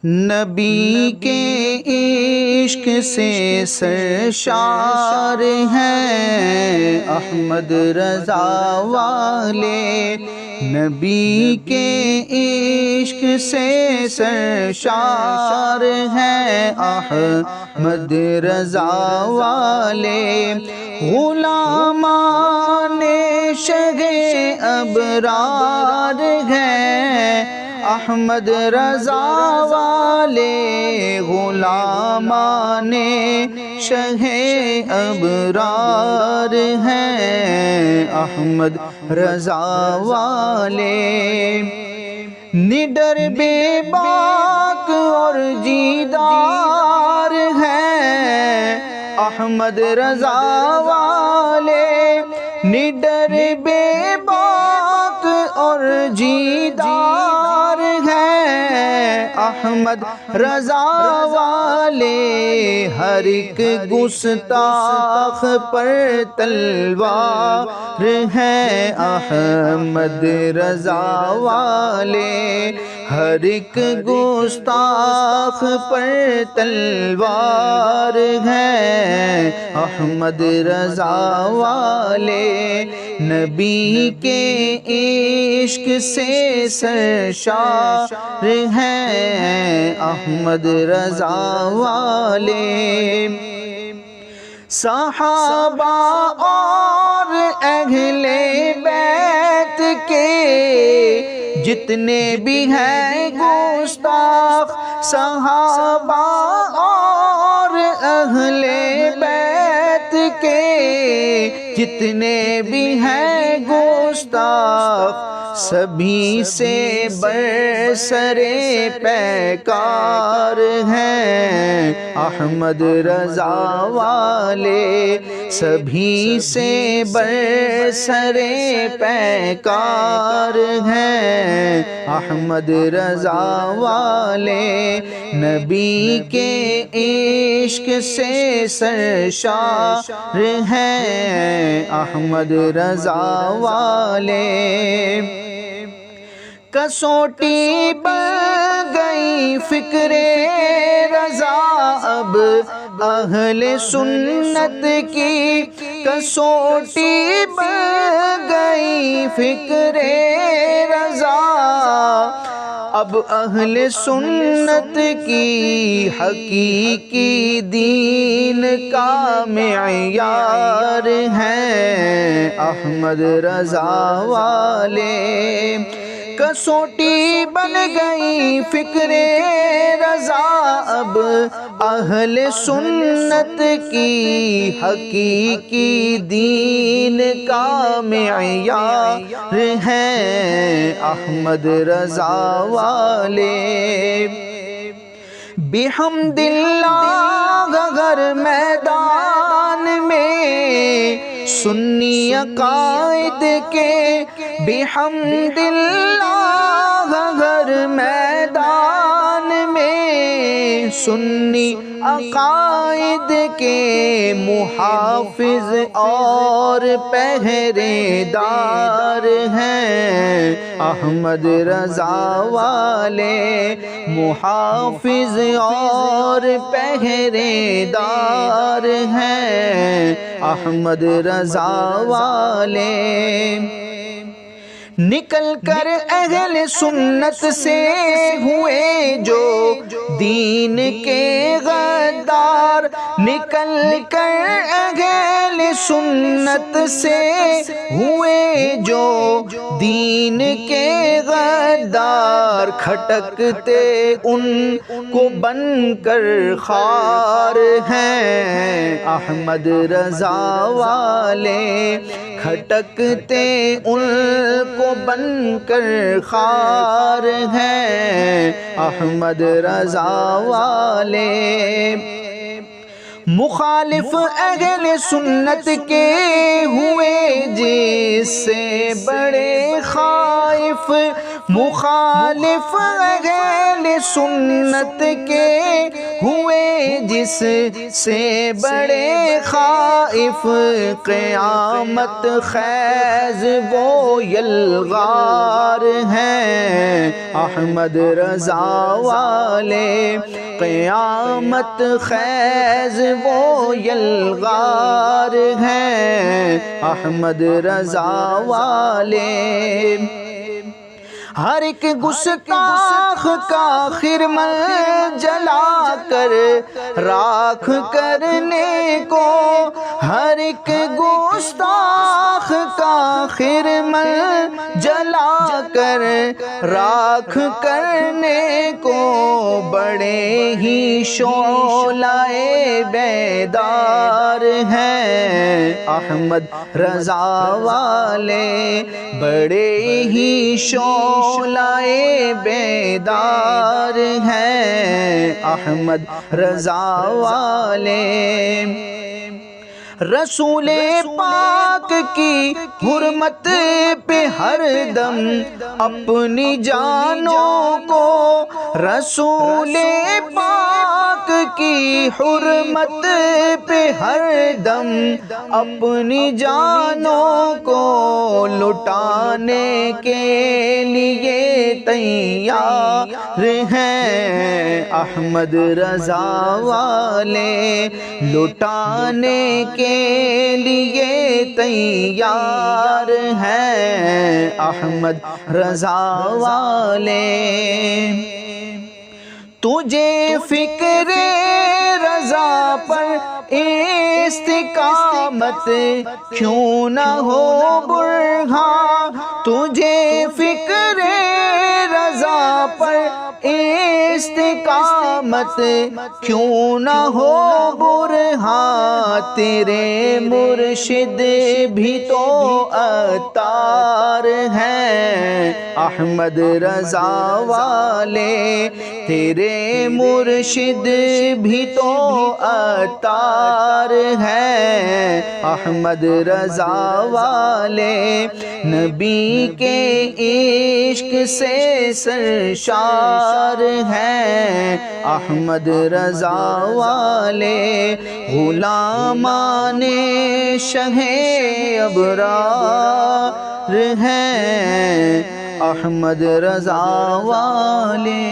نبی کے عشق سے سرشار ہیں احمد رضا والے، نبی کے عشق سے سرشار ہیں احمد رضا والے، غلامان شہ ابرار ہیں احمد رضا والے، غلامان شہ ابرار ہیں احمد رضا والے، نڈر بے باک اور جیدار ہیں احمد رضا والے، نڈر بے باک اور جیدار ہیں احمد رضا والے، ہر ایک گستاخ پر تلوار ہیں احمد رضا والے، ہر ایک گستاخ پر تلوار ہیں احمد رضا والے، نبی کے عشق سے سرشار ہیں احمد رضا والے، صحابہ اور اہل بیت کے جتنے بھی ہیں گستاخ، صحابہ اور اہل بیت کے جتنے بھی ہیں گستاخ، سبھی سے برسر پیکار ہیں احمد رضا والے، سبھی سے برسر پیکار ہیں احمد رضا والے، نبی کے عشق سے سرشار ہیں احمد رضا والے، کسوٹی بن گئی فکر رضا اب اہل سنت کی، کسوٹی بن گئی فکر رضا اب اہل سنت کی، حقیقی دین کا معیار ہیں احمد رضا والے، کسوٹی بن گئی فکر رضا اب اہل سنت کی، حقیقی دین کا معیار ہیں احمد رضا والے، بحمد اللہ اگر میدان میں سنی عقائد کے، بحمد اللہ اگر میدان میں سنی عقائد کے، محافظ اور پہرے دار ہیں احمد رضا والے، محافظ اور پہرے دار ہیں احمد رضا والے، نکل کر اہل سنت سے ہوئے جو دین کے غدار، نکل کر اہل سنت سے ہوئے جو دین کے غدار، کھٹکتے ان کو بن کر خار ہیں احمد رضا والے، کھٹکتے ان کو بن کر خار ہیں احمد رضا والے، مخالف اہل سنت کے ہوئے جس سے بڑے خائف، مخالف اہل سنت کے ہوئے جس سے بڑے خائف، قیامت خیز وہ یلغار ہیں احمد رضا والے، قیامت خیز وہ یلغار ہیں احمد رضا والے۔ ہر ایک گستاخ کا خرمن جلا کر راکھ کرنے کو، ہر ایک گستاخ کا خرمن جلا کر راکھ کرنے کو، بڑے ہی شعلہ بیدار ہیں احمد رضا والے، بڑے ہی شعلہ بیدار ہیں احمد رضا والے۔ رسول پاک کی حرمت پہ ہر دم اپنی جانوں کو، رسول پاک کی حرمت پہ ہر دم اپنی جانوں کو لٹانے کے لیے تیار ہیں احمد رضا والے، لٹانے کے لیے تیار ہیں احمد رضا والے۔ تجھے فکر رضا پر استقامت کیوں نہ ہو برہاں، تجھے فکر رضا پر استقامت کیوں نہ ہو برہاں، تیرے مرشد بھی تو عطار ہیں احمد رضا والے، تیرے مرشد بھی تو عطار ہیں احمد رضا والے، نبی کے عشق سے سرشار ہیں احمد رضا والے، غلامان شہ ابرار ہیں احمد رضا والے۔